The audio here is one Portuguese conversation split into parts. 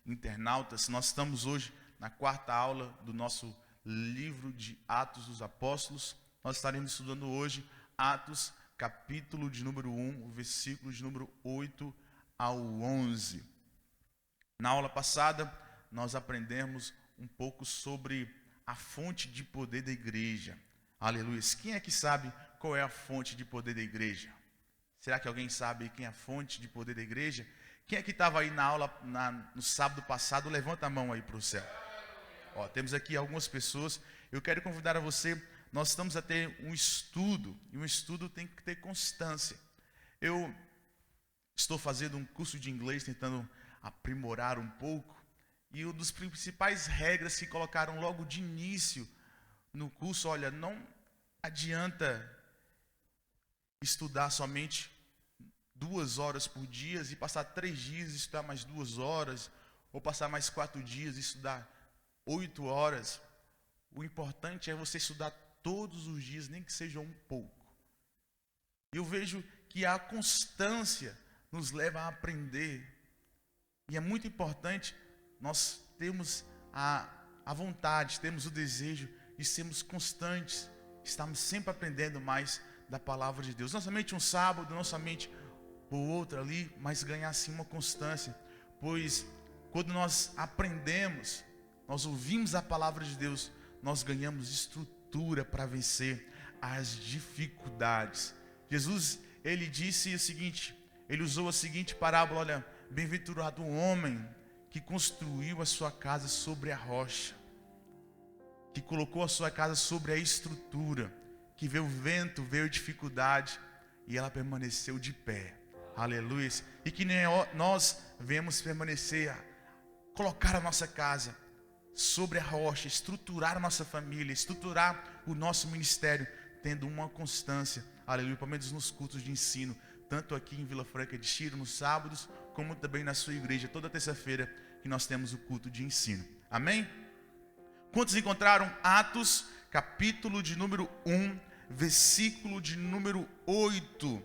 internautas. Nós estamos hoje na quarta aula do nosso livro de Atos dos Apóstolos. Nós estaremos estudando hoje Atos, capítulo de número 1, o versículo de número 8 ao 11. Na aula passada, nós aprendemos um pouco sobre a fonte de poder da igreja. Aleluia. Quem é que sabe qual é a fonte de poder da igreja? Será que alguém sabe quem é a fonte de poder da igreja? Quem é que estava aí na aula no sábado passado? Levanta a mão aí para o céu. Temos aqui algumas pessoas. Eu quero convidar a você. Nós estamos a ter um estudo. E um estudo tem que ter constância. Eu estou fazendo um curso de inglês, tentando aprimorar um pouco. E uma das principais regras que colocaram logo de início no curso, olha, não adianta estudar somente 2 horas por dia e passar 3 dias e estudar mais 2 horas, ou passar mais 4 dias e estudar 8 horas. O importante é você estudar todos os dias, nem que seja um pouco. Eu vejo que a constância nos leva a aprender. E é muito importante nós termos a vontade, termos o desejo de sermos constantes, estamos sempre aprendendo mais da palavra de Deus. Não somente um sábado, não somente o outro ali, mas ganhar sim uma constância. Pois quando nós aprendemos, nós ouvimos a palavra de Deus, nós ganhamos estrutura para vencer as dificuldades. Jesus, ele disse o seguinte, ele usou a seguinte parábola, olha, bem-aventurado o homem que construiu a sua casa sobre a rocha, que colocou a sua casa sobre a estrutura, que veio o vento, veio a dificuldade e ela permaneceu de pé. Aleluia. E que nem nós venhamos permanecer, colocar a nossa casa sobre a rocha, estruturar a nossa família, estruturar o nosso ministério, tendo uma constância, aleluia, pelo menos nos cultos de ensino, tanto aqui em Vila Franca de Xira, nos sábados, como também na sua igreja, toda terça-feira que nós temos o culto de ensino. Amém? Quantos encontraram Atos, capítulo de número 1, versículo de número 8?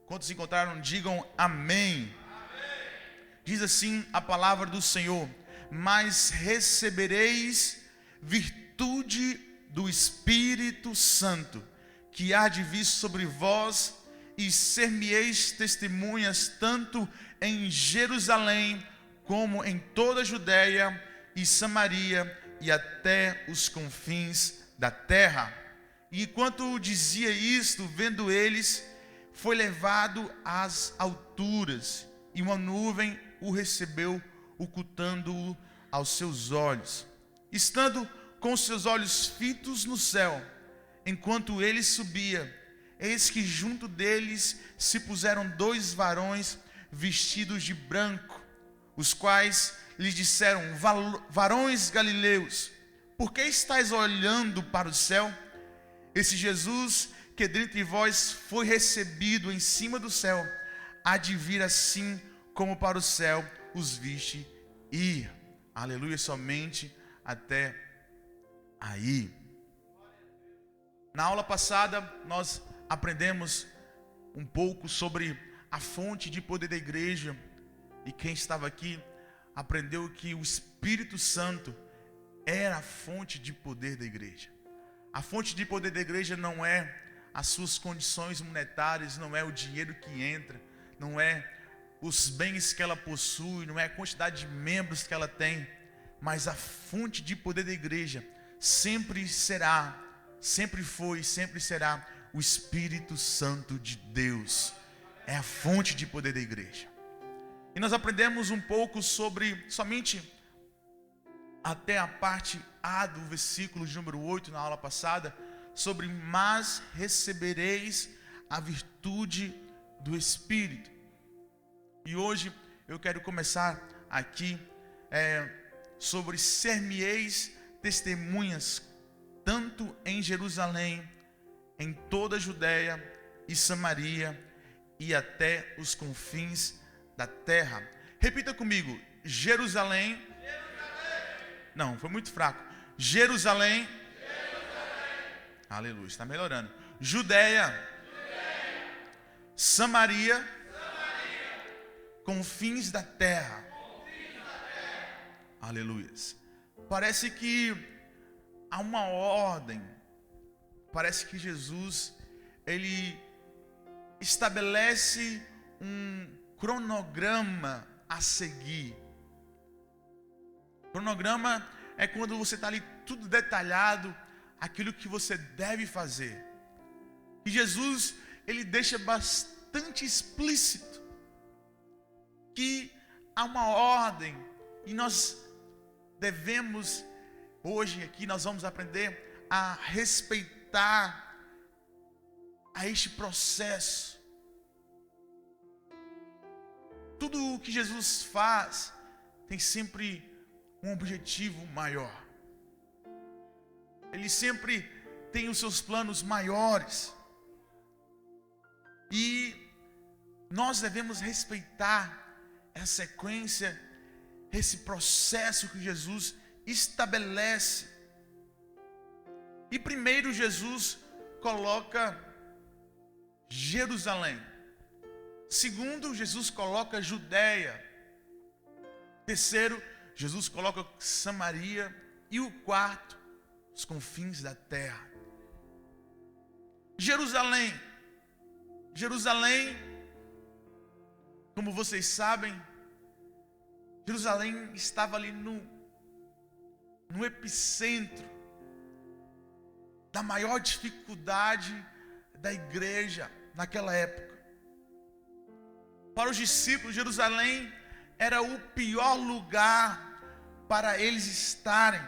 Quantos encontraram? Digam amém. Amém. Diz assim a palavra do Senhor: mas recebereis virtude do Espírito Santo, que há de vir sobre vós, e ser-me-eis testemunhas tanto em Jerusalém, como em toda a Judéia e Samaria, e até os confins da terra. E enquanto dizia isto, vendo eles, foi levado às alturas, e uma nuvem o recebeu, ocultando-o aos seus olhos. Estando com seus olhos fitos no céu, enquanto ele subia, eis que junto deles se puseram 2 varões vestidos de branco, os quais lhe disseram: varões galileus, por que estáis olhando para o céu? Esse Jesus que dentre vós foi recebido em cima do céu, há de vir assim como para o céu os viste ir. Aleluia, somente até aí. Na aula passada nós aprendemos um pouco sobre a fonte de poder da igreja, e quem estava aqui aprendeu que o Espírito Santo era a fonte de poder da igreja. A fonte de poder da igreja não é as suas condições monetárias, não é o dinheiro que entra, não é os bens que ela possui, não é a quantidade de membros que ela tem, mas a fonte de poder da igreja sempre será, sempre foi e sempre será o Espírito Santo de Deus. É a fonte de poder da igreja. E nós aprendemos um pouco sobre, somente até a parte A do versículo de número 8 na aula passada, sobre mas recebereis a virtude do Espírito. E hoje eu quero começar aqui sobre ser-me-eis testemunhas, tanto em Jerusalém, em toda a Judéia e Samaria, e até os confins da terra. Repita comigo: Jerusalém. Não, foi muito fraco. Jerusalém. Aleluia, está melhorando. Judéia. Samaria. Confins da terra. Aleluias. Parece que há uma ordem. Parece que Jesus, ele estabelece um cronograma a seguir. Cronograma é quando você está ali tudo detalhado, aquilo que você deve fazer. E Jesus, ele deixa bastante explícito que há uma ordem e nós devemos, hoje aqui nós vamos aprender a respeitar a este processo. Tudo o que Jesus faz tem sempre um objetivo maior. Ele sempre tem os seus planos maiores. E nós devemos respeitar essa sequência, esse processo que Jesus estabelece. E primeiro Jesus coloca Jerusalém. Segundo, Jesus coloca Judeia. Terceiro, Jesus coloca Samaria. E o quarto, os confins da terra. Jerusalém. Jerusalém, como vocês sabem, Jerusalém estava ali no epicentro da maior dificuldade da igreja naquela época. Para os discípulos, Jerusalém era o pior lugar para eles estarem.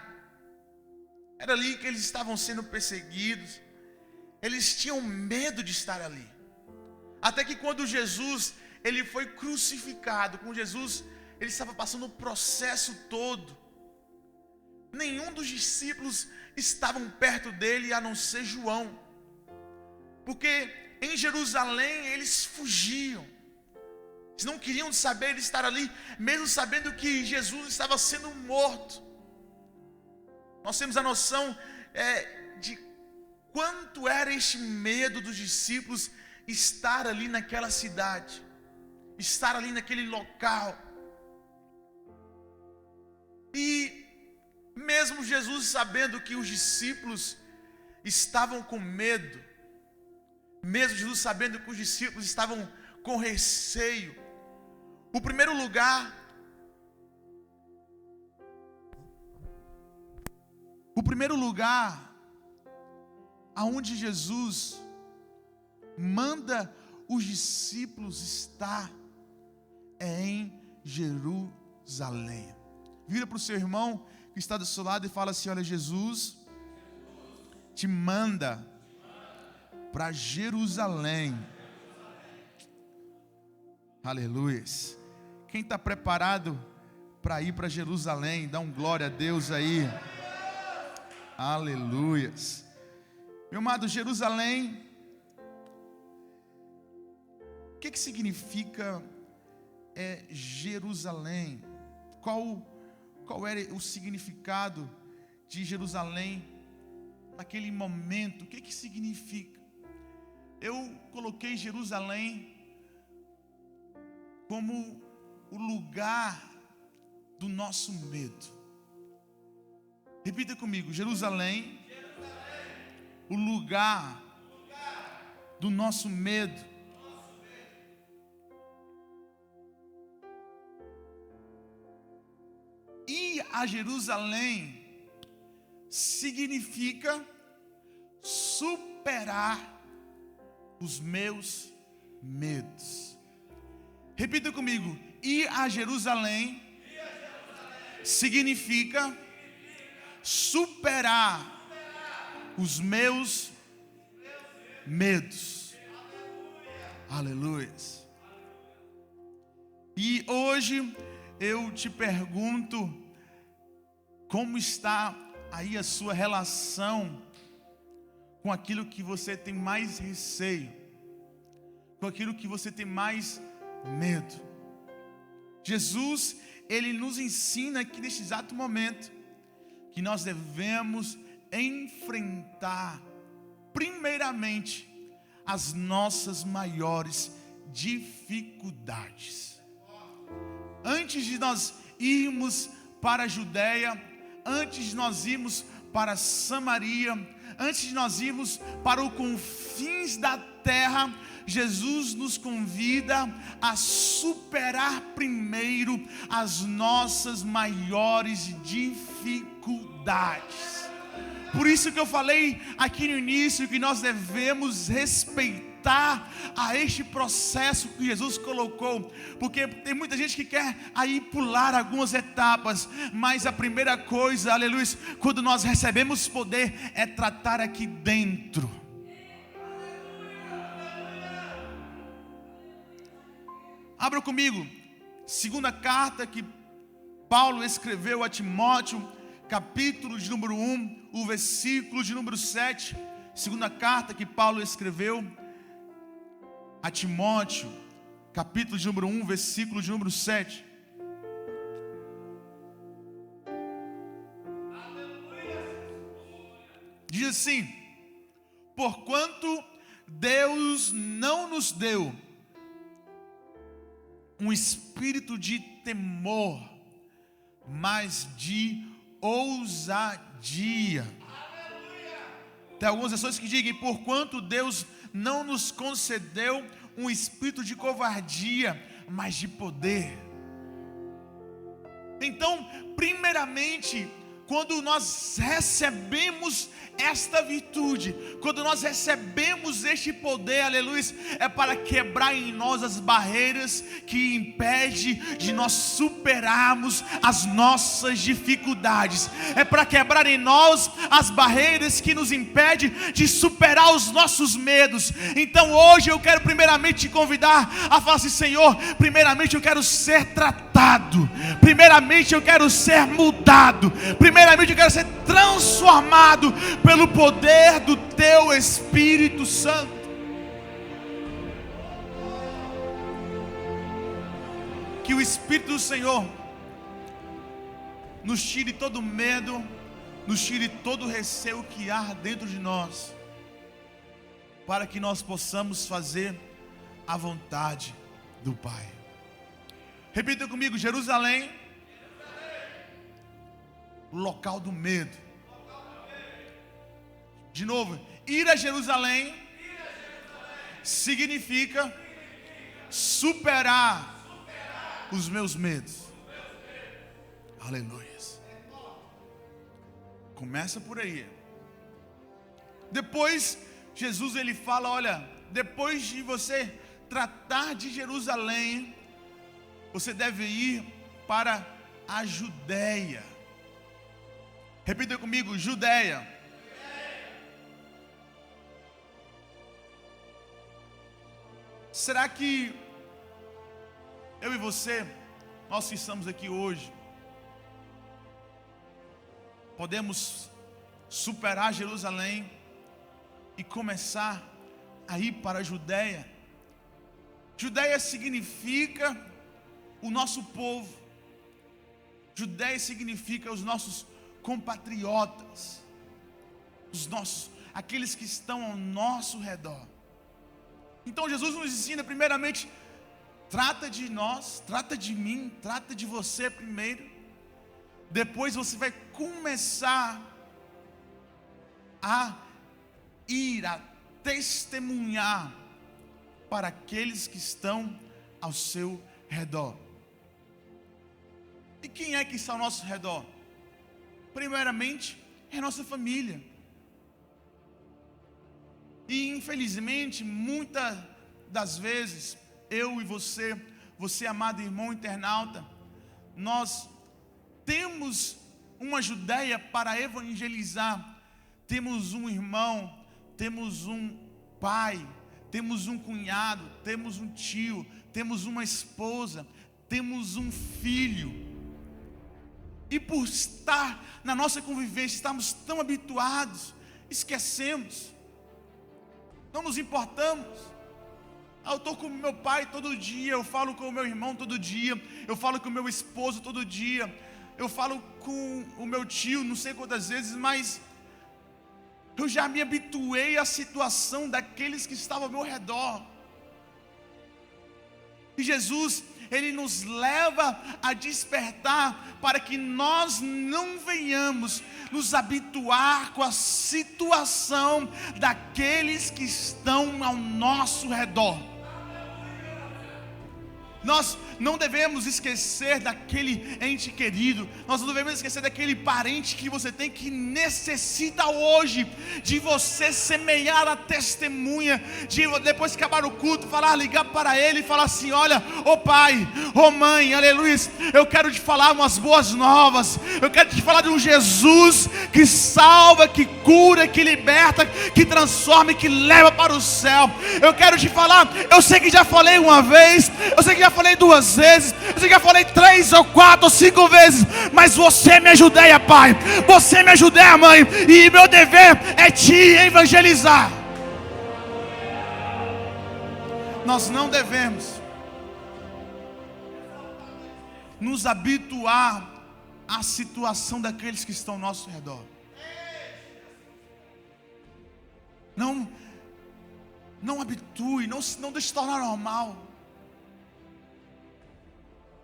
Era ali que eles estavam sendo perseguidos. Eles tinham medo de estar ali. Até que quando Jesus, ele foi crucificado, com Jesus, ele estava passando o processo todo. Nenhum dos discípulos estavam perto dele, a não ser João. Porque em Jerusalém eles fugiam. Eles não queriam saber de estar ali, mesmo sabendo que Jesus estava sendo morto. Nós temos a noção de quanto era este medo dos discípulos estar ali naquela cidade, estar ali naquele local. E mesmo Jesus sabendo que os discípulos estavam com medo, mesmo Jesus sabendo que os discípulos estavam com receio, o primeiro lugar aonde Jesus manda os discípulos estar é em Jerusalém. Vira para o seu irmão que está do seu lado e fala assim: olha, Jesus te manda para Jerusalém. Aleluia. Quem está preparado para ir para Jerusalém? Dá um glória a Deus aí. Aleluia. Meu amado, Jerusalém, o que significa Jerusalém? Qual era o significado de Jerusalém naquele momento? O que significa? Eu coloquei Jerusalém como o lugar do nosso medo. Repita comigo: Jerusalém, o lugar do nosso medo. Ir a Jerusalém significa superar os meus medos. Repita comigo: ir a Jerusalém significa superar os meus medos. Aleluia. E hoje eu te pergunto, como está aí a sua relação com aquilo que você tem mais receio, com aquilo que você tem mais medo? Jesus, ele nos ensina aqui neste exato momento que nós devemos enfrentar primeiramente as nossas maiores dificuldades. Antes de nós irmos para a Judéia, antes de nós irmos para Samaria, antes de nós irmos para os confins da terra, Jesus nos convida a superar primeiro as nossas maiores dificuldades. Por isso que eu falei aqui no início que nós devemos respeitar a este processo que Jesus colocou, porque tem muita gente que quer aí pular algumas etapas, mas a primeira coisa, aleluia, quando nós recebemos poder, é tratar aqui dentro. Abra comigo, segunda carta que Paulo escreveu a Timóteo, capítulo de número 1, o versículo de número 7. Segunda carta que Paulo escreveu a Timóteo, capítulo de número 1, versículo de número 7. Diz assim: porquanto Deus não nos deu um espírito de temor, mas de ousadia. Tem algumas versões que dizem: porquanto Deus não nos concedeu um espírito de covardia, mas de poder. Então, primeiramente, quando nós recebemos esta virtude, quando nós recebemos este poder, aleluia, é para quebrar em nós as barreiras que impedem de nós superarmos as nossas dificuldades, é para quebrar em nós as barreiras que nos impedem de superar os nossos medos. Então hoje eu quero primeiramente te convidar a falar assim: Senhor, primeiramente eu quero ser tratado, primeiramente eu quero ser mudado, primeiramente eu quero ser transformado pelo poder do Teu Espírito Santo. Que o Espírito do Senhor nos tire todo medo, nos tire todo receio que há dentro de nós, para que nós possamos fazer a vontade do Pai. Repita comigo: Jerusalém, o local do medo. De novo, ir a Jerusalém significa superar os meus medos. Aleluia. Começa por aí. Depois Jesus ele fala: olha, depois de você tratar de Jerusalém, você deve ir para a Judéia. Repita comigo: Judéia. Será que eu e você, nós que estamos aqui hoje, podemos superar Jerusalém e começar a ir para a Judéia? Judéia significa o nosso povo. Judéia significa os nossos compatriotas, aqueles que estão ao nosso redor. Então Jesus nos ensina primeiramente: trata de nós, trata de mim, trata de você primeiro. Depois você vai começar a ir, a testemunhar para aqueles que estão ao seu redor. E quem é que está ao nosso redor? Primeiramente, é a nossa família. E infelizmente, muitas das vezes, eu e você amado irmão internauta, nós temos uma Judéia para evangelizar. Temos um irmão, temos um pai, temos um cunhado, temos um tio, temos uma esposa, temos um filho. E por estar na nossa convivência, estamos tão habituados, esquecemos, não nos importamos. Eu estou com o meu pai todo dia, eu falo com o meu irmão todo dia, eu falo com o meu esposo todo dia, eu falo com o meu tio não sei quantas vezes, mas eu já me habituei à situação daqueles que estavam ao meu redor. E Jesus, Ele nos leva a despertar para que nós não venhamos nos habituar com a situação daqueles que estão ao nosso redor. Nós não devemos esquecer daquele ente querido, nós não devemos esquecer daquele parente que você tem, que necessita hoje de você semear a testemunha, de depois que acabar o culto, ligar para ele e falar assim: olha, ô pai, ô mãe, aleluia, eu quero te falar umas boas novas, eu quero te falar de um Jesus que salva, que cura, que liberta, que transforma e que leva para o céu. Eu quero te falar, eu sei que já falei uma vez, eu sei que já falei 2 vezes, eu sei que já falei 3 ou 4 ou 5 vezes, mas você me ajudeia, pai, você me ajudeia, mãe, e meu dever é te evangelizar. Nós não devemos nos habituar à situação daqueles que estão ao nosso redor. Não habitue, não deixe se tornar normal,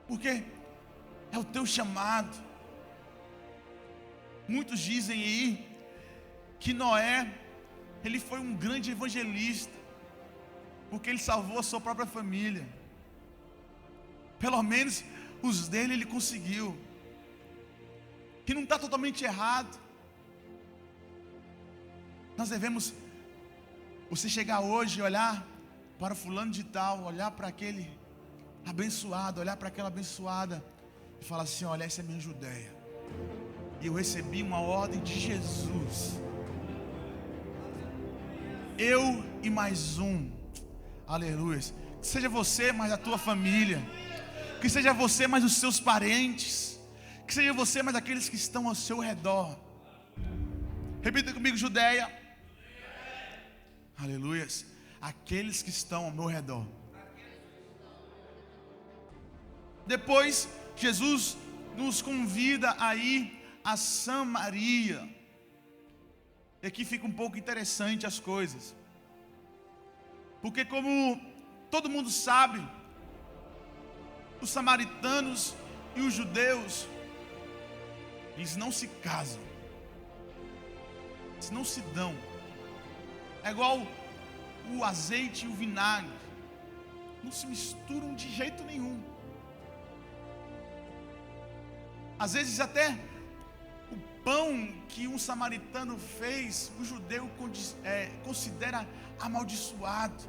porque é o teu chamado. Muitos dizem aí que Noé, ele foi um grande evangelista, porque ele salvou a sua própria família. Pelo menos os dele ele conseguiu, que não está totalmente errado. Nós devemos, você chegar hoje e olhar para fulano de tal, olhar para aquele abençoado, olhar para aquela abençoada e falar assim: olha, essa é minha Judeia, e eu recebi uma ordem de Jesus, eu e mais um, aleluia. Que seja você mais a tua família, que seja você mais os seus parentes, que seja você mais aqueles que estão ao seu redor. Repita comigo: Judeia, aleluia, aqueles que estão ao meu redor. Depois, Jesus nos convida a ir a Samaria. E aqui fica um pouco interessante as coisas, porque como todo mundo sabe, os samaritanos e os judeus, eles não se casam, eles não se dão. É igual o azeite e o vinagre, não se misturam de jeito nenhum. Às vezes até o pão que um samaritano fez, o judeu considera amaldiçoado.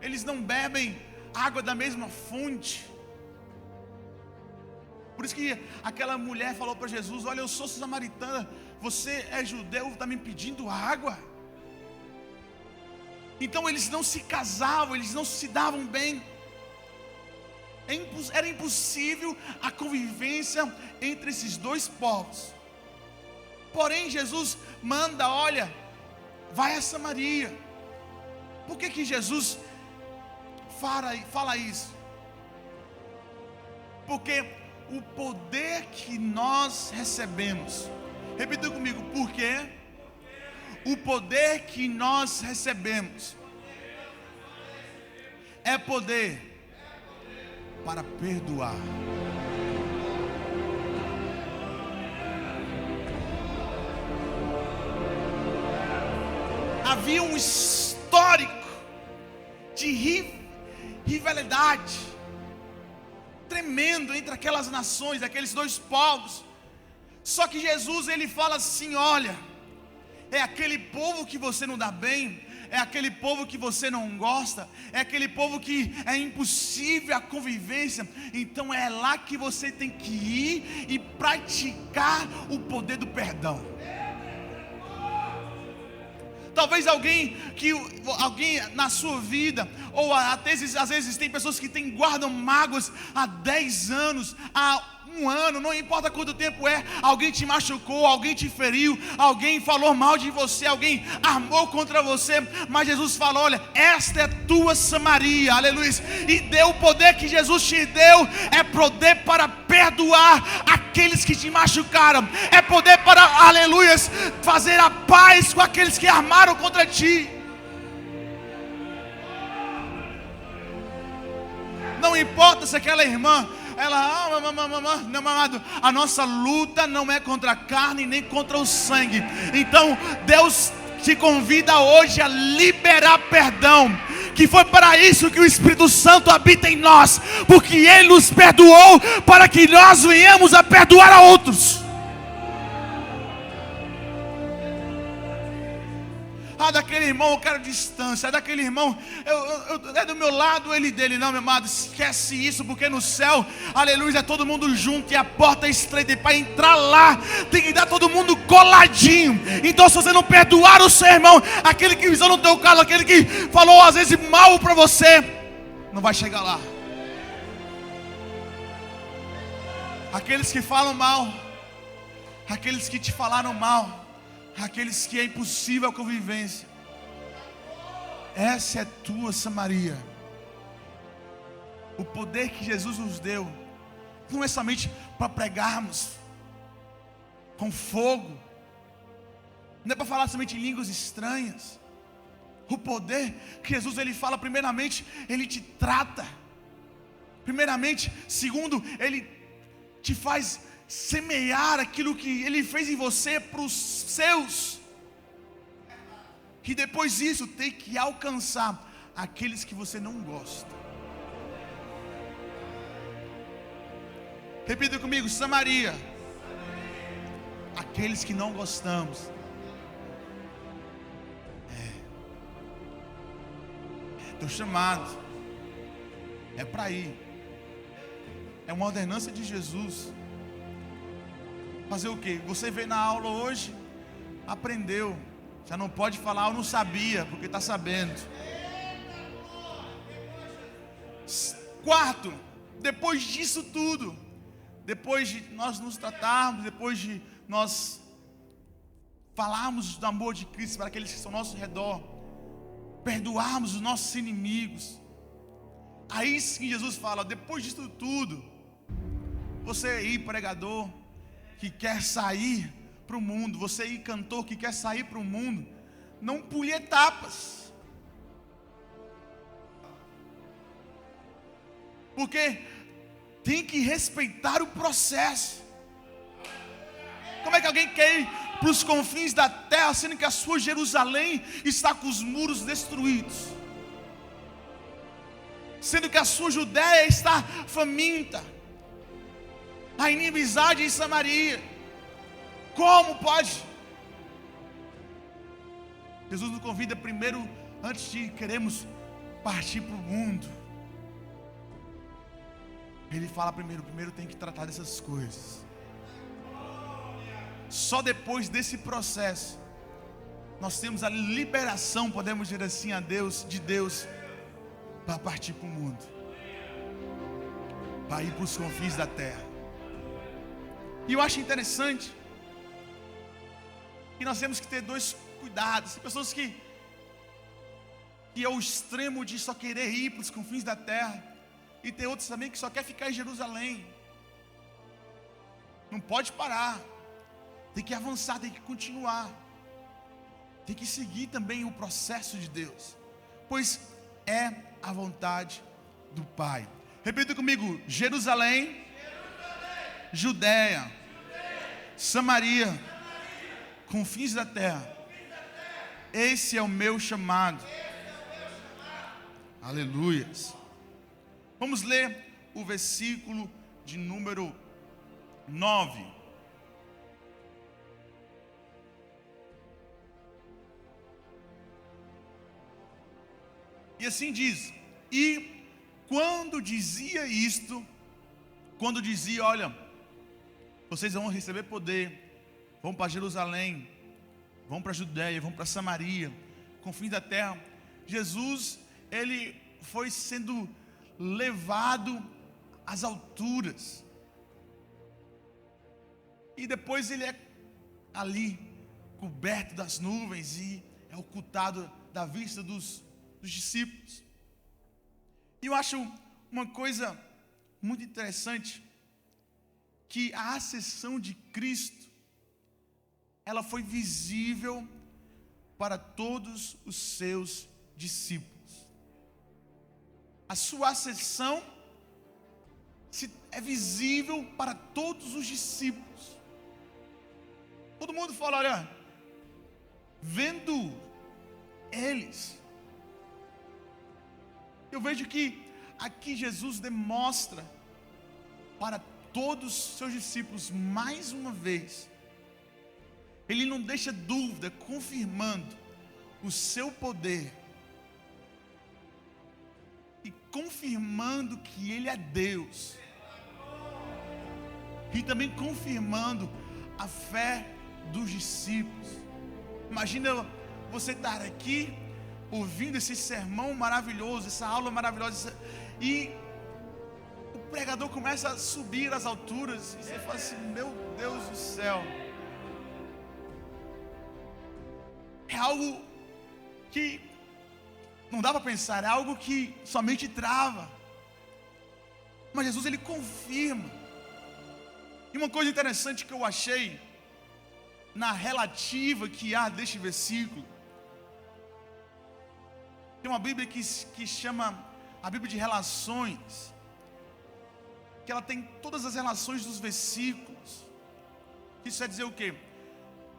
Eles não bebem água da mesma fonte. Por isso que aquela mulher falou para Jesus: olha, eu sou samaritana, você é judeu, está me pedindo água. Então eles não se casavam, eles não se davam bem. Era impossível a convivência entre esses dois povos. Porém, Jesus manda: olha, vai a Samaria. Por que Jesus fala isso? Porque o poder que nós recebemos, repita comigo: porque o poder que nós recebemos é poder para perdoar. Havia um histórico de rivalidade tremendo entre aquelas nações, aqueles dois povos. Só que Jesus, ele fala assim: olha, é aquele povo que você não dá bem, é aquele povo que você não gosta, é aquele povo que é impossível a convivência. Então é lá que você tem que ir e praticar o poder do perdão. Talvez alguém na sua vida, ou às vezes tem pessoas que guardam mágoas há 10 anos, há 1 ano, não importa quanto tempo é. Alguém te machucou, alguém te feriu, alguém falou mal de você, alguém armou contra você, mas Jesus falou: olha, esta é tua Samaria, aleluia. E deu o poder que Jesus te deu, é poder para perdoar aqueles que te machucaram, é poder para, aleluia, fazer a paz com aqueles que armaram contra ti. Não importa se aquela irmã, ela, não, amado, a nossa luta não é contra a carne nem contra o sangue. Então Deus te convida hoje a liberar perdão, que foi para isso que o Espírito Santo habita em nós, porque Ele nos perdoou para que nós venhamos a perdoar a outros. Daquele irmão eu quero distância, daquele irmão é do meu lado, ele dele. Não, meu amado, esquece isso, porque no céu, aleluia, é todo mundo junto e a porta é estreita, e para entrar lá tem que dar todo mundo coladinho. Então se você não perdoar o seu irmão, aquele que pisou no teu carro, aquele que falou às vezes mal para você, não vai chegar lá. Aqueles que falam mal, aqueles que te falaram mal, aqueles que é impossível a convivência, essa é tua Samaria. O poder que Jesus nos deu não é somente para pregarmos com fogo, não é para falar somente em línguas estranhas. O poder que Jesus ele fala, primeiramente, ele te trata. Primeiramente, segundo, ele te faz semear aquilo que Ele fez em você para os seus. E depois disso tem que alcançar aqueles que você não gosta. Repita comigo: Samaria. Aqueles que não gostamos. Teu chamado é para ir. É uma ordenança de Jesus. Fazer o quê? Você veio na aula hoje, aprendeu, já não pode falar, eu não sabia, porque está sabendo. Quarto, depois disso tudo, depois de nós nos tratarmos, depois de nós falarmos do amor de Cristo para aqueles que estão ao nosso redor, perdoarmos os nossos inimigos, aí sim Jesus fala: depois disso tudo, você aí, pregador, que quer sair para o mundo, você aí, cantor, que quer sair para o mundo, não pule etapas, porque tem que respeitar o processo. Como é que alguém quer ir para os confins da terra, sendo que a sua Jerusalém está com os muros destruídos, sendo que a sua Judéia está faminta, a inimizade em Samaria? Como pode? Jesus nos convida primeiro, antes de queremos partir para o mundo, Ele fala primeiro tem que tratar dessas coisas. Só depois desse processo nós temos a liberação, podemos dizer assim, de Deus para partir para o mundo, para ir para os confins da terra. E eu acho interessante que nós temos que ter dois cuidados. Tem pessoas que é o extremo de só querer ir para os confins da terra, e tem outros também que só quer ficar em Jerusalém. Não pode parar, tem que avançar, tem que continuar, tem que seguir também o processo de Deus, pois é a vontade do Pai. Repita comigo: Jerusalém, Judéia, Samaria, confins da terra. Esse é o meu chamado. Aleluias. Vamos ler o versículo de número 9. E assim diz: e quando dizia isto, quando dizia: olha, vocês vão receber poder, vão para Jerusalém, vão para a Judéia, vão para Samaria, confins da terra, Jesus, ele foi sendo levado às alturas, e depois ele é ali coberto das nuvens e é ocultado da vista dos discípulos. E eu acho uma coisa muito interessante, que a ascensão de Cristo, ela foi visível para todos os seus discípulos. A sua ascensão é visível para todos os discípulos. Todo mundo fala, olha, vendo eles. Eu vejo que aqui Jesus demonstra para todos os seus discípulos, mais uma vez, Ele não deixa dúvida, confirmando o seu poder e confirmando que Ele é Deus, e também confirmando a fé dos discípulos. Imagina você estar aqui ouvindo esse sermão maravilhoso, essa aula maravilhosa, e o pregador começa a subir às alturas, e você fala assim, meu Deus do céu. É algo que não dá para pensar, é algo que somente trava. Mas Jesus, Ele confirma. E uma coisa interessante que eu achei na relativa que há deste versículo, tem uma Bíblia que chama a Bíblia de Relações, que ela tem todas as relações dos versículos. Isso quer dizer o quê?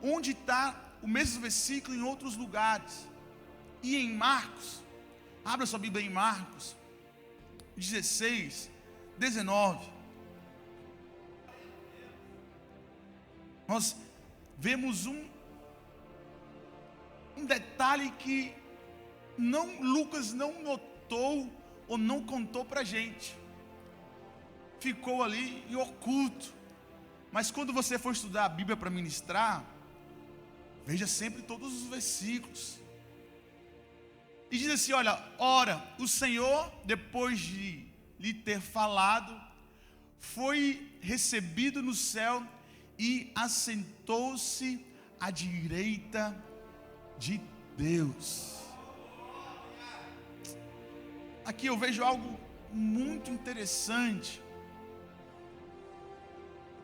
Onde está o mesmo versículo em outros lugares. E em Marcos, abra sua Bíblia em Marcos 16, 19. Nós vemos um detalhe que Lucas não notou ou não contou para a gente. Ficou ali e oculto. Mas quando você for estudar a Bíblia para ministrar, veja sempre todos os versículos. E diz assim, olha, ora, o Senhor, depois de lhe ter falado, foi recebido no céu e assentou-se à direita de Deus. Aqui eu vejo algo muito interessante,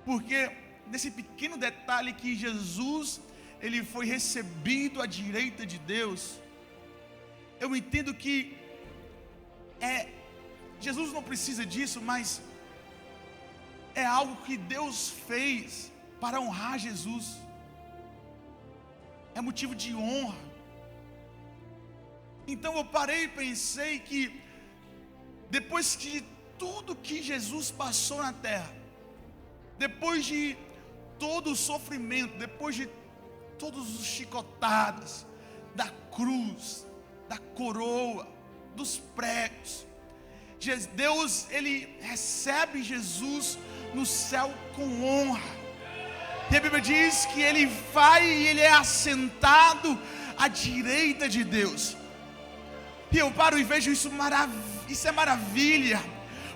porque nesse pequeno detalhe que Jesus, Ele foi recebido à direita de Deus, eu entendo que Jesus não precisa disso, mas é algo que Deus fez para honrar Jesus. É motivo de honra. Então eu parei e pensei que depois de tudo que Jesus passou na terra, depois de todo o sofrimento, depois de todos os chicotadas, da cruz, da coroa, dos pregos, Deus, Ele recebe Jesus no céu com honra. E a Bíblia diz que Ele vai e Ele é assentado à direita de Deus. E eu paro e vejo isso, isso é maravilha,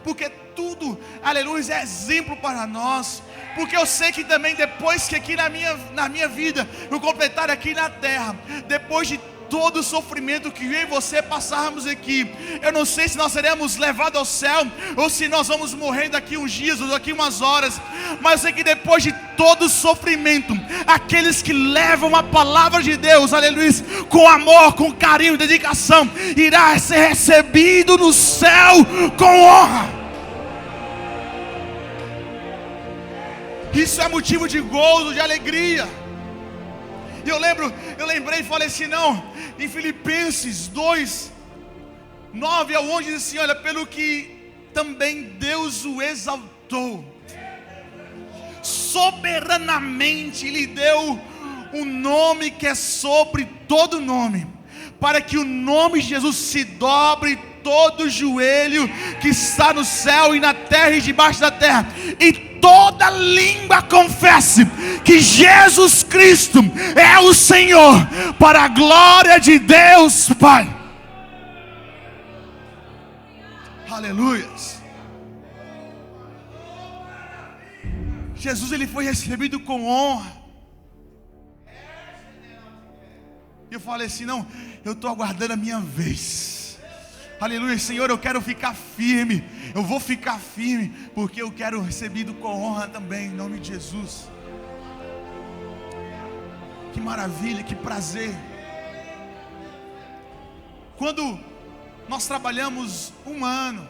porque tudo, aleluia, é exemplo para nós. Porque eu sei que também depois que aqui na minha vida, eu completar aqui na terra, depois de todo o sofrimento que eu e você passarmos aqui, eu não sei se nós seremos levados ao céu, ou se nós vamos morrer daqui uns dias, ou daqui umas horas, mas eu sei que depois de todo o sofrimento, aqueles que levam a palavra de Deus, aleluia, com amor, com carinho e dedicação, irá ser recebido no céu com honra. Isso é motivo de gozo, de alegria. E eu lembrei e falei assim, não, em Filipenses 2, 9 ao 11 diz assim, olha, pelo que também Deus o exaltou, soberanamente lhe deu um nome que é sobre todo nome, para que o nome de Jesus se dobre todo o joelho que está no céu e na terra e debaixo da terra, e toda língua confesse que Jesus Cristo é o Senhor, para a glória de Deus Pai. Aleluia. Jesus, Ele foi recebido com honra. E eu falei assim, não, eu estou aguardando a minha vez. Aleluia, Senhor, eu quero ficar firme. Eu vou ficar firme, porque eu quero recebido com honra também, em nome de Jesus. Que maravilha, que prazer. Quando nós trabalhamos um ano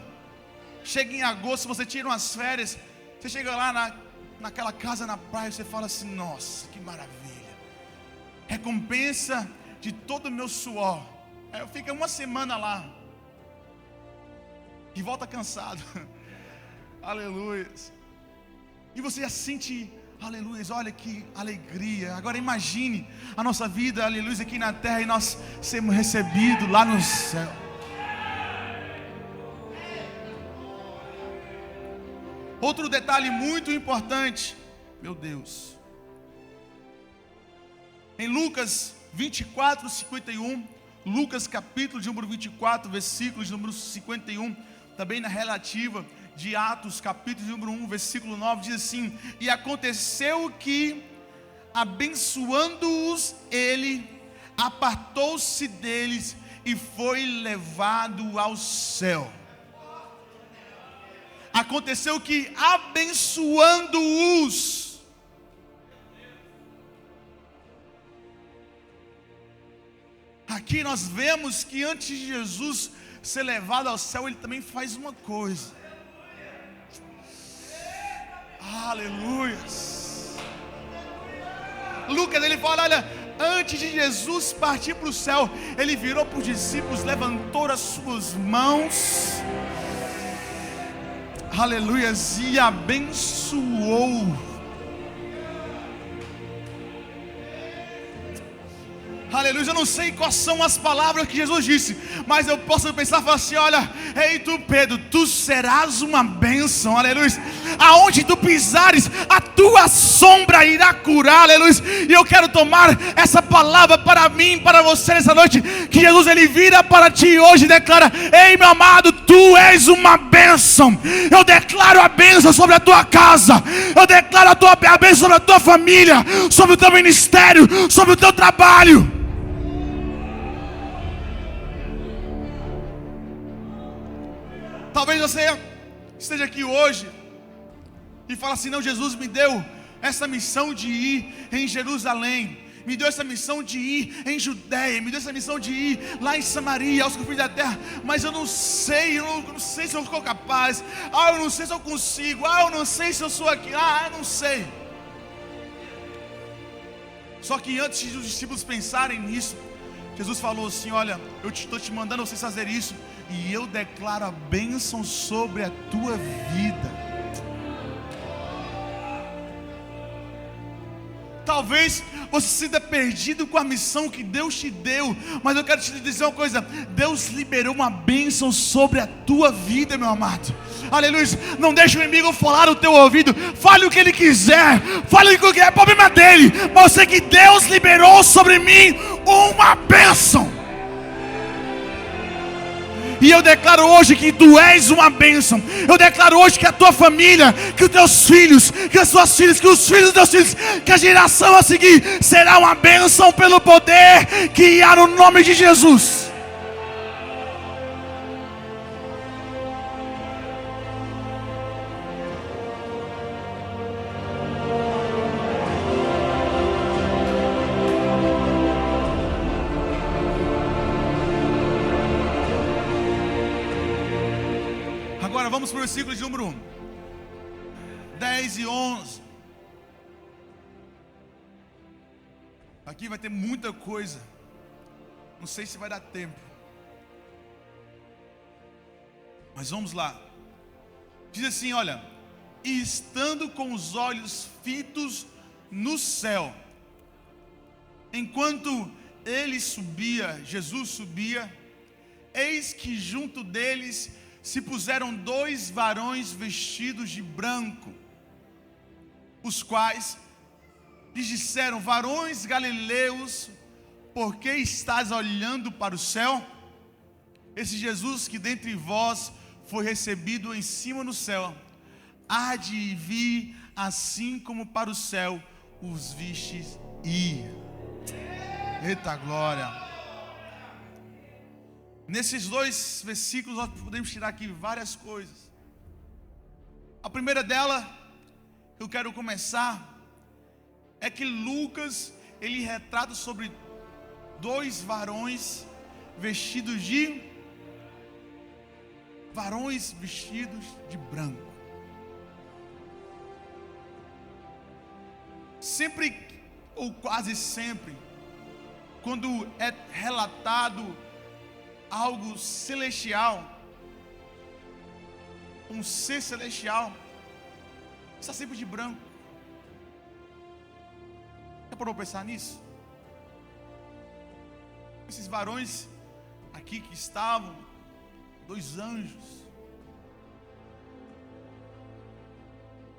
Chega em agosto, você tira umas férias, você chega lá naquela casa na praia, você fala assim: nossa, que maravilha, recompensa de todo o meu suor. Aí eu fico uma semana lá e volta cansado. Aleluia. E você já sente, aleluia, olha que alegria. Agora imagine a nossa vida, aleluia, aqui na terra, e nós sermos recebidos lá no céu. Outro detalhe muito importante, meu Deus, em Lucas 24, 51, Lucas capítulo de número 24, versículo de número 51, também na relativa de Atos, capítulo de número 1, versículo 9, diz assim: e aconteceu que, abençoando-os, ele apartou-se deles e foi levado ao céu. Aconteceu que, abençoando-os, aqui nós vemos que antes de Jesus ser levado ao céu, ele também faz uma coisa. Aleluia. Lucas, ele fala, olha, antes de Jesus partir para o céu, ele virou para os discípulos, levantou as suas mãos, aleluia, e abençoou. Aleluia, eu não sei quais são as palavras que Jesus disse, mas eu posso pensar e falar assim: olha, ei tu Pedro, tu serás uma bênção, aleluia. Aonde tu pisares, a tua sombra irá curar, aleluia. E eu quero tomar essa palavra para mim, para você nessa noite, que Jesus ele vira para ti hoje e declara: ei meu amado, tu és uma bênção. Eu declaro a bênção sobre a tua casa, eu declaro a bênção sobre a tua família, sobre o teu ministério, sobre o teu trabalho. Talvez você esteja aqui hoje e fala assim: não, Jesus me deu essa missão de ir em Jerusalém, me deu essa missão de ir em Judeia, me deu essa missão de ir lá em Samaria, aos confins da terra, mas eu não sei se eu sou capaz, eu não sei se eu consigo, eu não sei se eu sou aqui, eu não sei. Só que antes dos discípulos pensarem nisso, Jesus falou assim: olha, eu estou te mandando vocês fazer isso, e eu declaro a bênção sobre a tua vida. Talvez você se sinta perdido com a missão que Deus te deu, mas eu quero te dizer uma coisa: Deus liberou uma bênção sobre a tua vida, meu amado. Aleluia. Não deixe o inimigo falar no teu ouvido. Fale o que ele quiser, fale o que é problema dele, mas eu sei que Deus liberou sobre mim uma bênção. E eu declaro hoje que tu és uma bênção. Eu declaro hoje que a tua família, que os teus filhos, que as suas filhas, que os filhos dos teus filhos, que a geração a seguir será uma bênção pelo poder que há no nome de Jesus. Agora vamos para o versículo de número 10 e 11. Aqui vai ter muita coisa, não sei se vai dar tempo, mas vamos lá. Diz assim, olha: e estando com os olhos fitos no céu, enquanto ele subia, Jesus subia, eis que junto deles se puseram dois varões vestidos de branco, os quais lhes disseram: varões galileus, por que estás olhando para o céu? Esse Jesus que dentre vós foi recebido em cima no céu, há de vir assim como para o céu os vistes ir. Eita glória! Nesses dois versículos nós podemos tirar aqui várias coisas. A primeira dela, eu quero começar, é que Lucas, ele retrata sobre dois varões vestidos de varões vestidos de branco. Sempre, ou quase sempre, quando é relatado algo celestial, um ser celestial, está sempre de branco. Já parou para pensar nisso? Esses varões aqui que estavam, 2 anjos.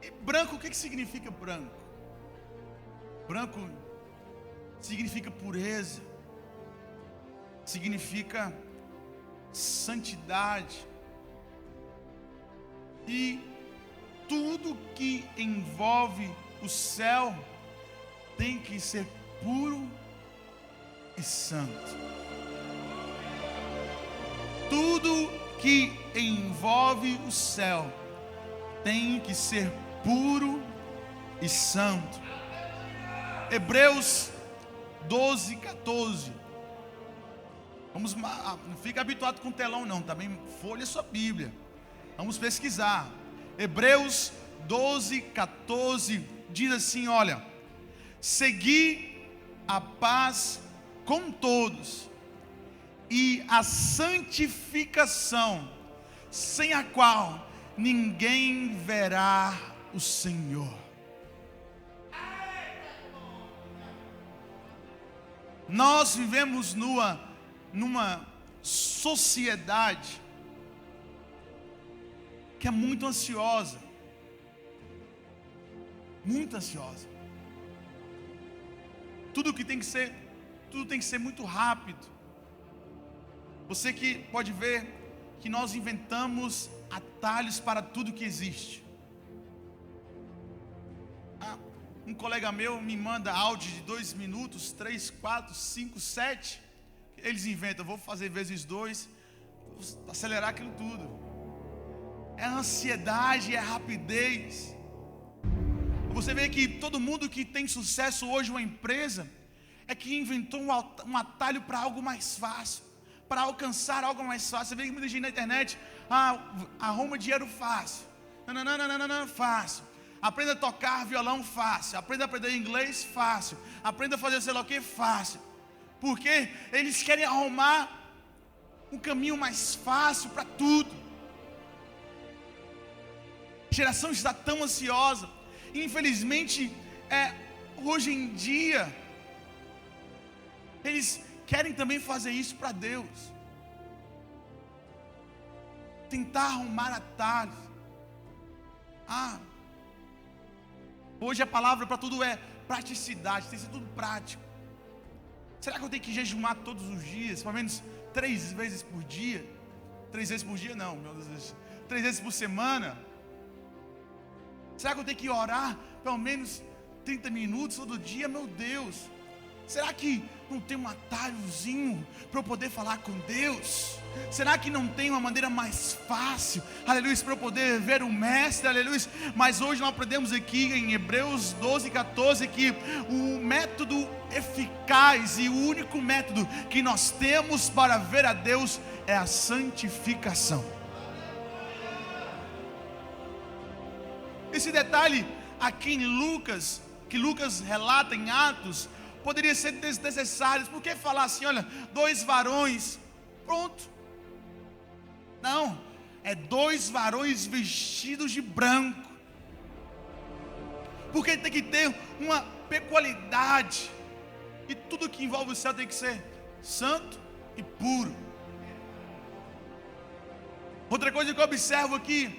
E branco, o que significa branco? Branco significa pureza, significa santidade. E tudo que envolve o céu tem que ser puro e santo. Tudo que envolve o céu tem que ser puro e santo. Hebreus 12, 14. Não fica habituado com o telão não, também folha sua Bíblia. Vamos pesquisar. Hebreus 12, 14 diz assim: olha, segui a paz com todos e a santificação, sem a qual ninguém verá o Senhor. Nós vivemos numa sociedade que é muito ansiosa. Muito ansiosa. Tudo tem que ser muito rápido. Você que pode ver que nós inventamos atalhos para tudo que existe. Um colega meu me manda áudio de 2 minutos, 3, 4, 5, 7. Eles inventam, vou fazer vezes 2, vou acelerar aquilo tudo. É ansiedade, é rapidez. Você vê que todo mundo que tem sucesso hoje, uma empresa, é que inventou um atalho para algo mais fácil, para alcançar algo mais fácil. Você vê que muita gente na internet, arruma dinheiro fácil, não, fácil. Aprenda a tocar violão fácil, aprenda a aprender inglês fácil, aprenda a fazer sei lá o que fácil. Porque eles querem arrumar um caminho mais fácil para tudo. A geração está tão ansiosa. Infelizmente, hoje em dia, eles querem também fazer isso para Deus. Tentar arrumar atalhos. Hoje a palavra para tudo é praticidade, tem que ser tudo prático. Será que eu tenho que jejuar todos os dias, pelo menos 3 vezes por dia? 3 vezes por dia não, meu Deus, 3 vezes por semana? Será que eu tenho que orar pelo menos 30 minutos todo dia? Meu Deus, será que não tem um atalhozinho para eu poder falar com Deus? Será que não tem uma maneira mais fácil, aleluia, para eu poder ver o Mestre, aleluia? Mas hoje nós aprendemos aqui em Hebreus 12, 14 que o método eficaz e o único método que nós temos para ver a Deus é a santificação. Esse detalhe aqui em Lucas, que Lucas relata em Atos, poderia ser desnecessário. Por que falar assim, olha, 2 varões, pronto? Não, é 2 varões vestidos de branco. Porque tem que ter uma peculiaridade. E tudo que envolve o céu tem que ser santo e puro. Outra coisa que eu observo aqui,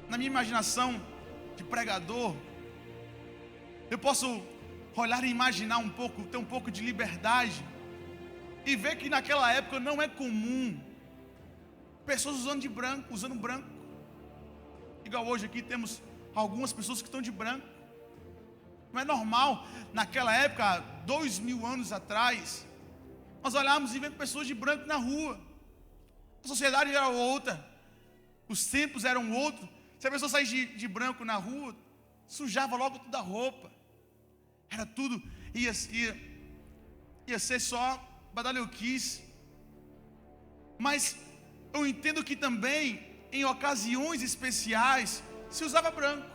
na minha imaginação de pregador, eu posso olhar e imaginar um pouco, ter um pouco de liberdade, e ver que naquela época não é comum pessoas usando branco. Igual hoje aqui temos algumas pessoas que estão de branco. Não é normal. Naquela época, 2000 anos atrás, nós olhávamos e vemos pessoas de branco na rua. A sociedade era outra, os tempos eram outros. Se a pessoa saísse de branco na rua, sujava logo toda a roupa. Era tudo, ia ser só badalhoquice. Mas eu entendo que também, em ocasiões especiais, se usava branco.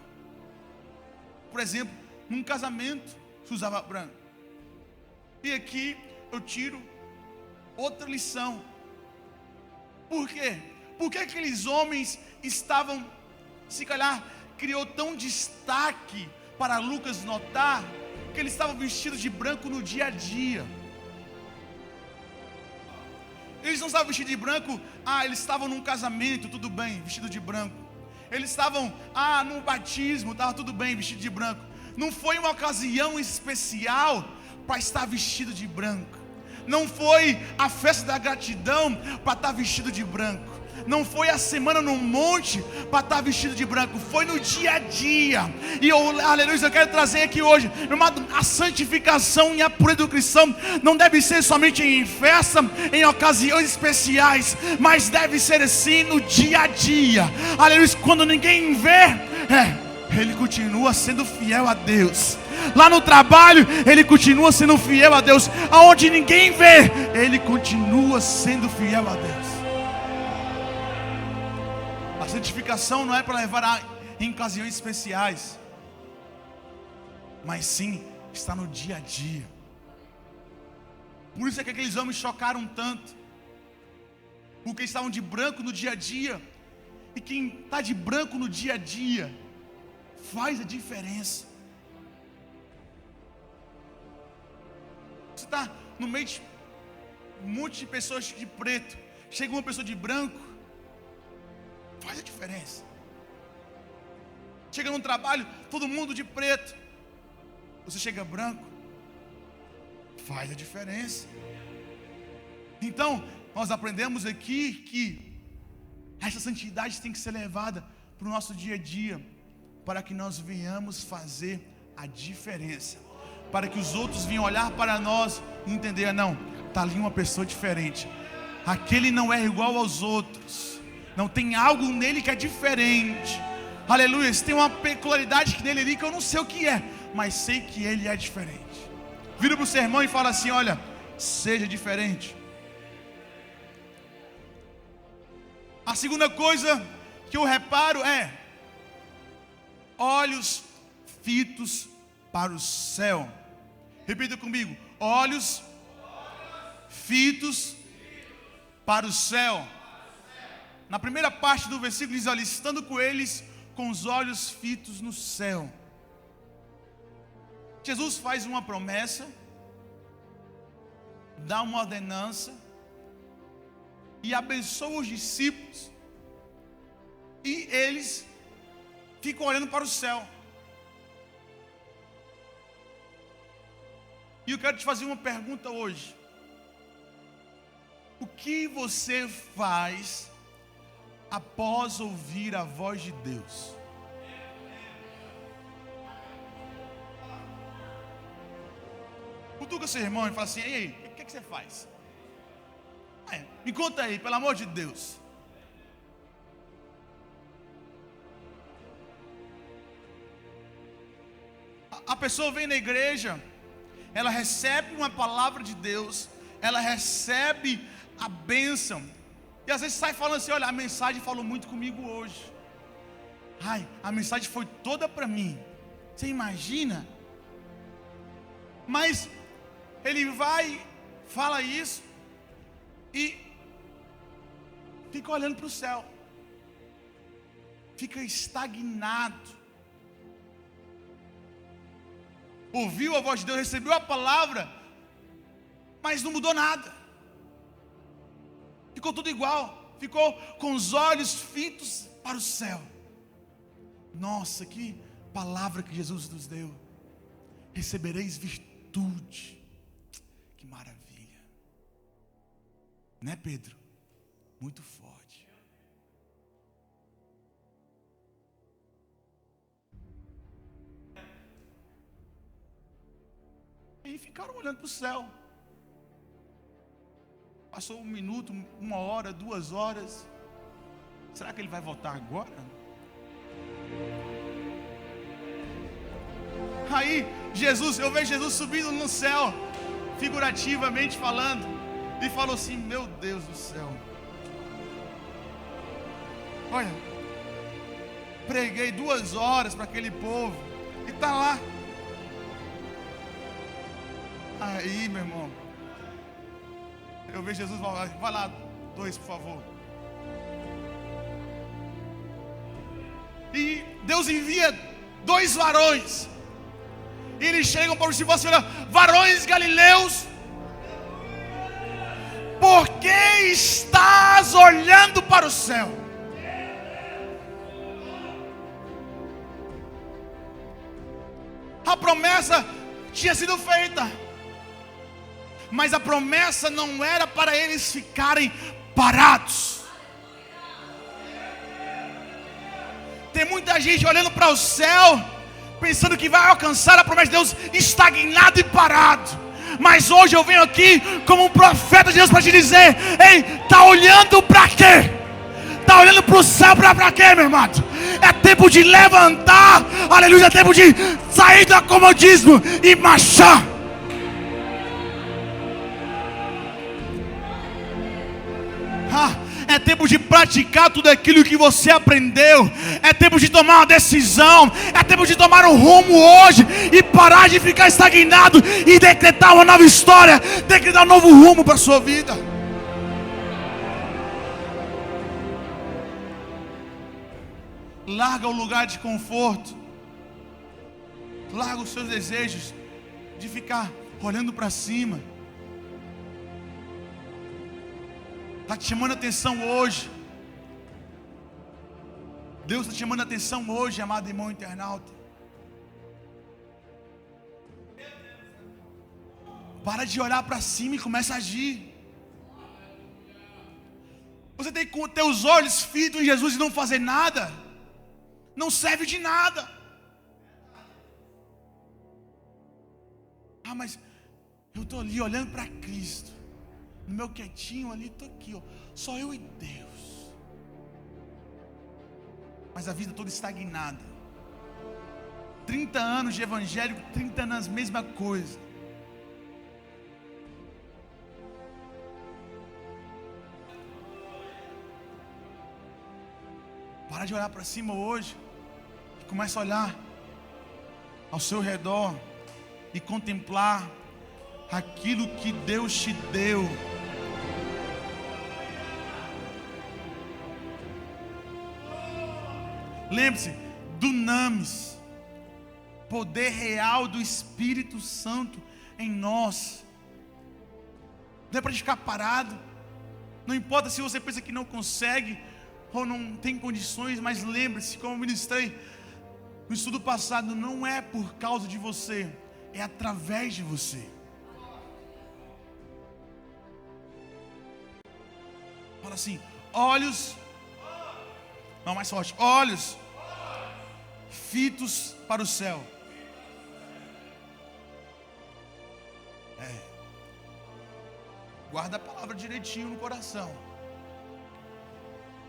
Por exemplo, num casamento se usava branco. E aqui eu tiro outra lição. Por quê? Porque aqueles homens estavam, se calhar, criou tão destaque para Lucas notar que eles estavam vestidos de branco no dia a dia. Eles não estavam vestidos de branco, eles estavam num casamento, tudo bem, vestido de branco. Eles estavam, num batismo, estava tudo bem, vestido de branco. Não foi uma ocasião especial para estar vestido de branco. Não foi a festa da gratidão para estar vestido de branco. Não foi a semana no monte para estar vestido de branco. Foi no dia a dia. E aleluia, eu quero trazer aqui hoje, meu amado, a santificação e a pureza do cristão não deve ser somente em festa, em ocasiões especiais, mas deve ser assim no dia a dia. Aleluia, quando ninguém vê, ele continua sendo fiel a Deus. Lá no trabalho, ele continua sendo fiel a Deus. Aonde ninguém vê, ele continua sendo fiel a Deus. A santificação não é para levar em ocasiões especiais, mas sim está no dia a dia. Por isso é que aqueles homens chocaram tanto, porque estavam de branco no dia a dia. E quem está de branco no dia a dia faz a diferença. Você está no meio de um monte de pessoas de preto, chega uma pessoa de branco, faz a diferença. Chega num trabalho, todo mundo de preto, você chega branco, faz a diferença. Então, nós aprendemos aqui que essa santidade tem que ser levada para o nosso dia a dia, para que nós venhamos fazer a diferença, para que os outros venham olhar para nós e entender, não, está ali uma pessoa diferente, aquele não é igual aos outros, não tem algo nele que é diferente, aleluia, tem uma peculiaridade nele ali que eu não sei o que é, mas sei que ele é diferente. Vira para o seu irmão e fala assim, olha, seja diferente. A segunda coisa que eu reparo é olhos fitos para o céu. Repita comigo, olhos fitos para o céu. Na primeira parte do versículo diz, olha, estando com eles com os olhos fitos no céu. Jesus faz uma promessa, dá uma ordenança e abençoa os discípulos, e eles ficam olhando para o céu. E eu quero te fazer uma pergunta hoje. O que você faz após ouvir a voz de Deus? Cutuca seu irmão e fala assim, ei, o que você faz? Me conta aí, pelo amor de Deus. A pessoa vem na igreja, ela recebe uma palavra de Deus, ela recebe a bênção, e às vezes sai falando assim, olha, a mensagem falou muito comigo hoje. A mensagem foi toda para mim. Você imagina? Mas ele vai, fala isso e fica olhando para o céu, fica estagnado. Ouviu a voz de Deus, recebeu a palavra, mas não mudou nada. Ficou tudo igual, ficou com os olhos fitos para o céu. Nossa, que palavra que Jesus nos deu. Recebereis virtude. Que maravilha. Né, Pedro? Muito forte. E ficaram olhando para o céu. Passou 1 minuto, 1 hora, 2 horas. Será que ele vai voltar agora? Aí Jesus, eu vejo Jesus subindo no céu, figurativamente falando, e falou assim, meu Deus do céu, Olha, preguei 2 horas para aquele povo e está lá. Aí, meu irmão, eu vejo Jesus falar: vai lá, 2, por favor. E Deus envia 2 varões. E eles chegam para si e falam: varões galileus, por que estás olhando para o céu? A promessa tinha sido feita, mas a promessa não era para eles ficarem parados. Tem muita gente olhando para o céu, pensando que vai alcançar a promessa de Deus, estagnado e parado. Mas hoje eu venho aqui como um profeta de Deus para te dizer: ei, tá olhando para quê? Tá olhando para o céu para quê, meu irmão? É tempo de levantar, aleluia, é tempo de sair do acomodismo e marchar. É tempo de praticar tudo aquilo que você aprendeu. É tempo de tomar uma decisão. É tempo de tomar um rumo hoje e parar de ficar estagnado e decretar uma nova história, decretar um novo rumo para a sua vida. Larga o lugar de conforto. Larga os seus desejos de ficar olhando para cima. Está te chamando a atenção hoje. Deus está te chamando a atenção hoje, amado irmão internauta. Para de olhar para cima e começa a agir. Você tem que ter os olhos fitos em Jesus e não fazer nada. Não serve de nada. Mas eu estou ali olhando para Cristo. No meu quietinho ali, estou aqui, ó, só eu e Deus. Mas a vida toda estagnada. 30 anos de evangelho, 30 anos mesma coisa. Para de olhar para cima hoje e começa a olhar ao seu redor e contemplar aquilo que Deus te deu. Lembre-se, dunamis, poder real do Espírito Santo em nós. Não é para ficar parado. Não importa se você pensa que não consegue ou não tem condições, mas lembre-se, como eu ministrei no estudo passado, não é por causa de você, é através de você. Fala assim: olhos, não, mais forte, olhos fitos para o céu. Guarda a palavra direitinho no coração.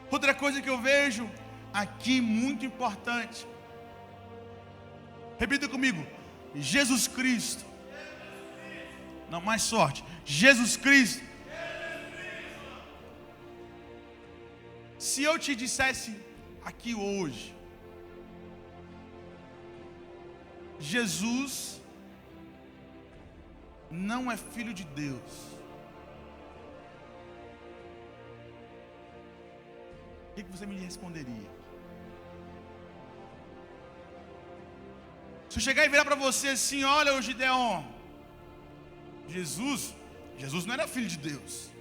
Outra coisa que eu vejo aqui muito importante. Repita comigo: Jesus Cristo. Não, mais forte. Jesus Cristo. Se eu te dissesse aqui hoje, Jesus não é filho de Deus, o que você me responderia? Se eu chegar e virar para você assim: olha, Gideon, Jesus não era filho de Deus.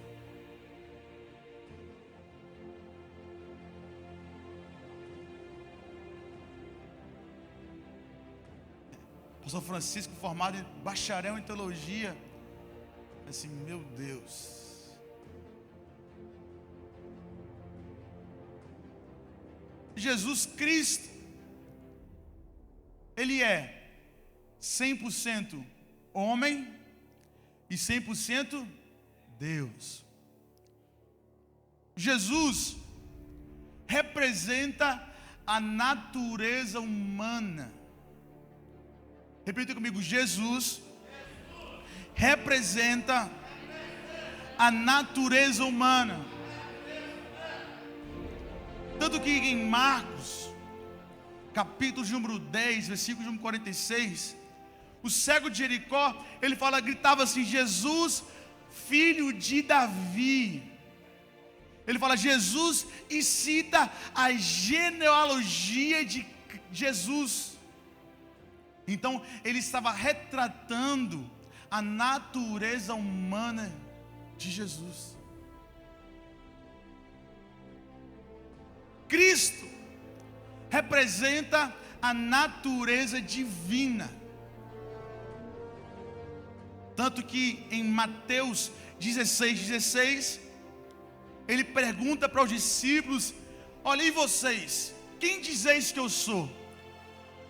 Pastor Francisco, formado em bacharel em teologia, assim, meu Deus. Jesus Cristo, Ele é 100% homem e 100% Deus. Jesus representa a natureza humana. Repita comigo: Jesus representa a natureza humana. Tanto que em Marcos, capítulo de número 10, versículo de número 46, o cego de Jericó, ele gritava assim: Jesus, filho de Davi. Ele fala Jesus e cita a genealogia de Jesus. Então ele estava retratando a natureza humana de Jesus. Cristo representa a natureza divina. Tanto que em Mateus 16, ele pergunta para os discípulos: olha, e vocês, quem dizeis que eu sou?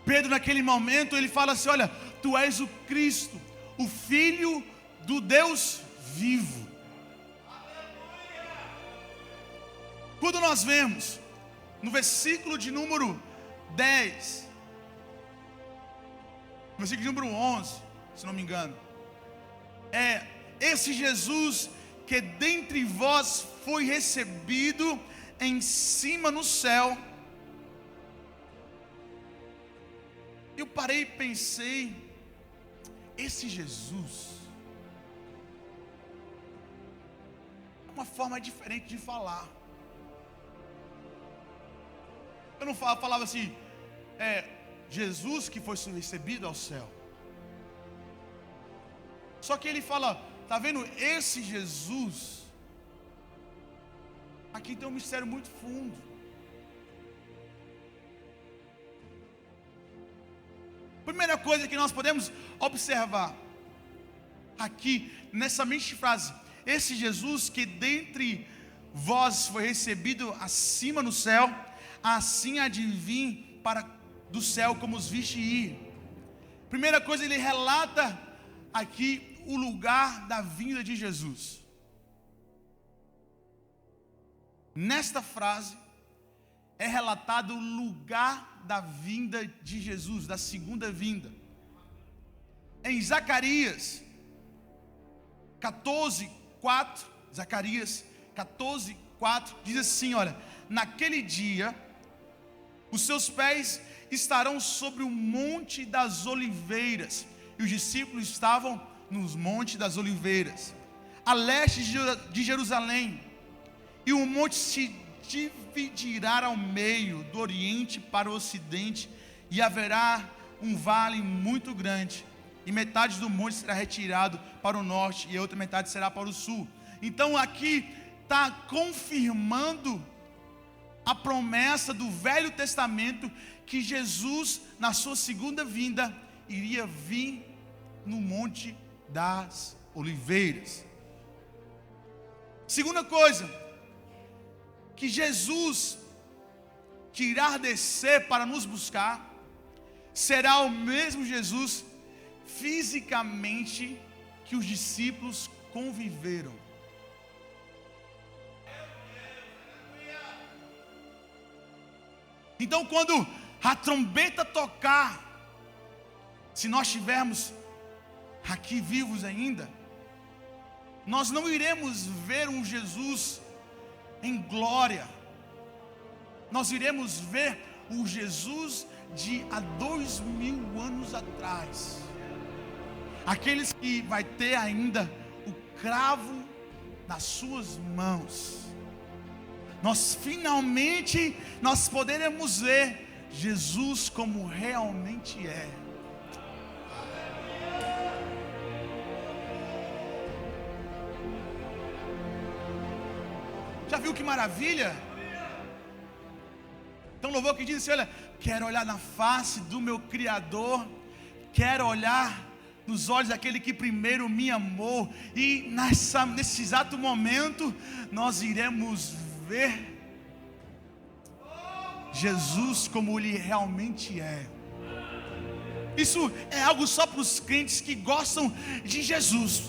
Pedro, naquele momento, ele fala assim: olha, tu és o Cristo, o Filho do Deus vivo. Quando nós vemos no versículo de número 10, versículo de número 11, se não me engano, esse Jesus que dentre vós foi recebido em cima no céu. Eu parei e pensei, esse Jesus é uma forma diferente de falar. Eu não falava assim, Jesus que foi recebido ao céu. Só que ele fala, tá vendo, esse Jesus, aqui tem um mistério muito fundo. Primeira coisa que nós podemos observar aqui nessa mente frase: esse Jesus que dentre vós foi recebido acima no céu, assim há de vir para do céu como os viste ir. Primeira coisa, ele relata aqui o lugar da vinda de Jesus. Nesta frase é relatado o lugar da vinda de Jesus, da segunda vinda. Em Zacarias 14:4, Zacarias 14:4 diz assim: olha, naquele dia os seus pés estarão sobre o monte das oliveiras, e os discípulos estavam nos montes das oliveiras, a leste de Jerusalém, e o monte se dividirá ao meio, do oriente para o ocidente, e haverá um vale muito grande, e metade do monte será retirado para o norte, e a outra metade será para o sul. Então aqui está confirmando a promessa do Velho Testamento, que Jesus, na sua segunda vinda, iria vir no monte das oliveiras. Segunda coisa, que Jesus que irá descer para nos buscar será o mesmo Jesus fisicamente que os discípulos conviveram. Então, quando a trombeta tocar, se nós estivermos aqui vivos ainda, nós não iremos ver um Jesus em glória. Nós iremos ver o Jesus de há 2000 anos atrás. Aqueles que vai ter ainda o cravo nas suas mãos. Nós finalmente poderemos ver Jesus como realmente é. Já viu que maravilha? Então louvor que diz assim: olha, quero olhar na face do meu Criador, quero olhar nos olhos daquele que primeiro me amou, e nesse exato momento nós iremos ver Jesus como Ele realmente é. Isso é algo só para os crentes que gostam de Jesus,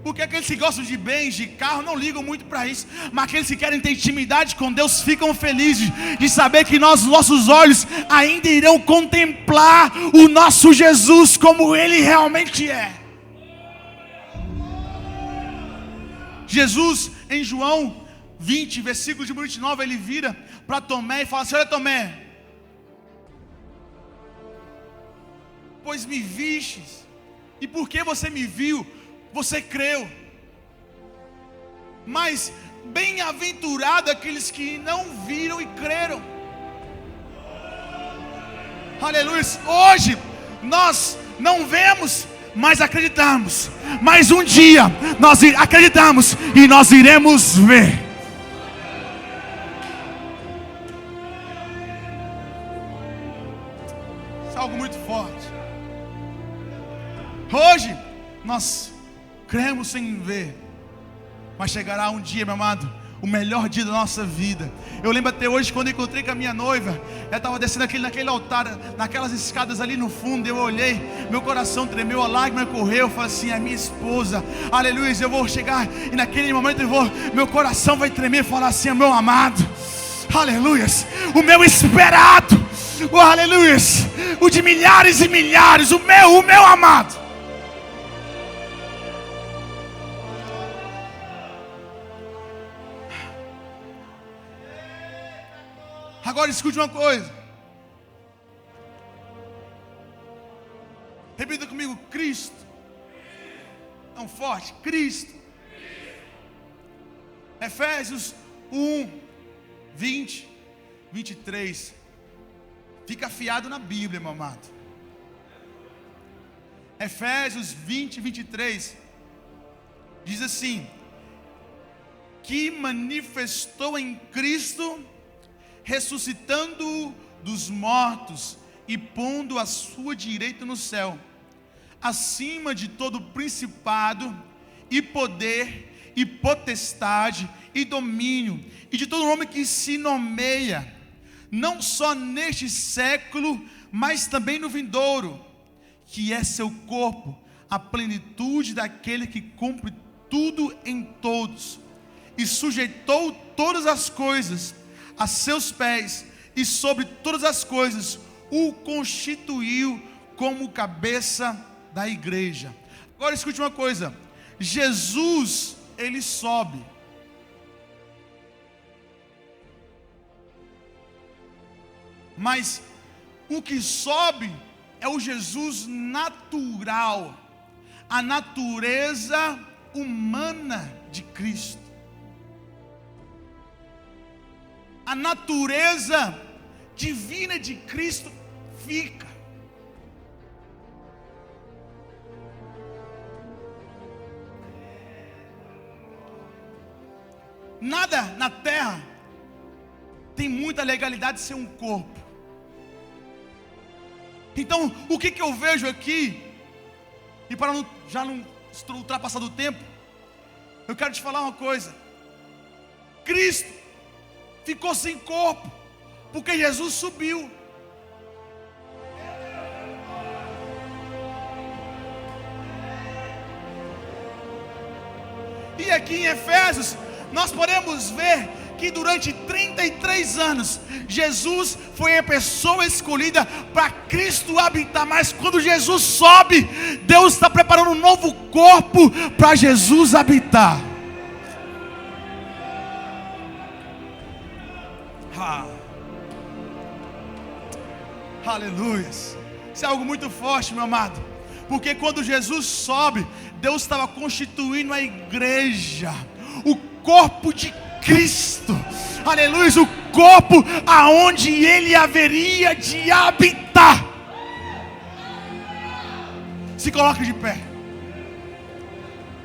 porque aqueles que gostam de bens, de carro, não ligam muito para isso. Mas aqueles que querem ter intimidade com Deus ficam felizes de saber que nossos olhos ainda irão contemplar o nosso Jesus como Ele realmente é. Jesus, em João 20, versículo de 29, Ele vira para Tomé e fala assim: olha, Tomé, pois me vistes, e porque você me viu, você creu. Mas bem-aventurado aqueles que não viram e creram. Aleluia. Hoje nós não vemos, mas acreditamos. Mas um dia nós acreditamos e nós iremos ver. Isso é algo muito forte. Hoje nós cremos sem ver, mas chegará um dia, meu amado, o melhor dia da nossa vida. Eu lembro até hoje, quando eu encontrei com a minha noiva, ela estava descendo naquele altar, naquelas escadas ali no fundo. Eu olhei, meu coração tremeu, a lágrima correu. Eu falei assim: é minha esposa, aleluia. Eu vou chegar e naquele momento meu coração vai tremer e falar assim: é meu amado, aleluia, o meu esperado, aleluia, o de milhares e milhares, o meu amado. Agora escute uma coisa. Repita comigo: Cristo. Tão forte: Cristo. Efésios 1, 20, 23. Fica afiado na Bíblia, meu amado. Efésios 20, 23 diz assim: que manifestou em Cristo, ressuscitando-o dos mortos e pondo a sua direita no céu, acima de todo principado e poder e potestade e domínio e de todo nome que se nomeia, não só neste século, mas também no vindouro, que é seu corpo, a plenitude daquele que cumpre tudo em todos, e sujeitou todas as coisas a seus pés, e sobre todas as coisas o constituiu como cabeça da igreja. Agora escute uma coisa: Jesus, ele sobe. Mas o que sobe é o Jesus natural, a natureza humana de Cristo. A natureza divina de Cristo fica. Nada na terra tem muita legalidade de ser um corpo. Então, o que eu vejo aqui, e para já não ultrapassar do tempo, eu quero te falar uma coisa: Cristo ficou sem corpo, porque Jesus subiu. E aqui em Efésios, nós podemos ver que durante 33 anos, Jesus foi a pessoa escolhida para Cristo habitar. Mas quando Jesus sobe, Deus está preparando um novo corpo para Jesus habitar. Aleluia. Isso é algo muito forte, meu amado, porque quando Jesus sobe, Deus estava constituindo a igreja, o corpo de Cristo, aleluia, o corpo aonde Ele haveria de habitar. Se coloque de pé.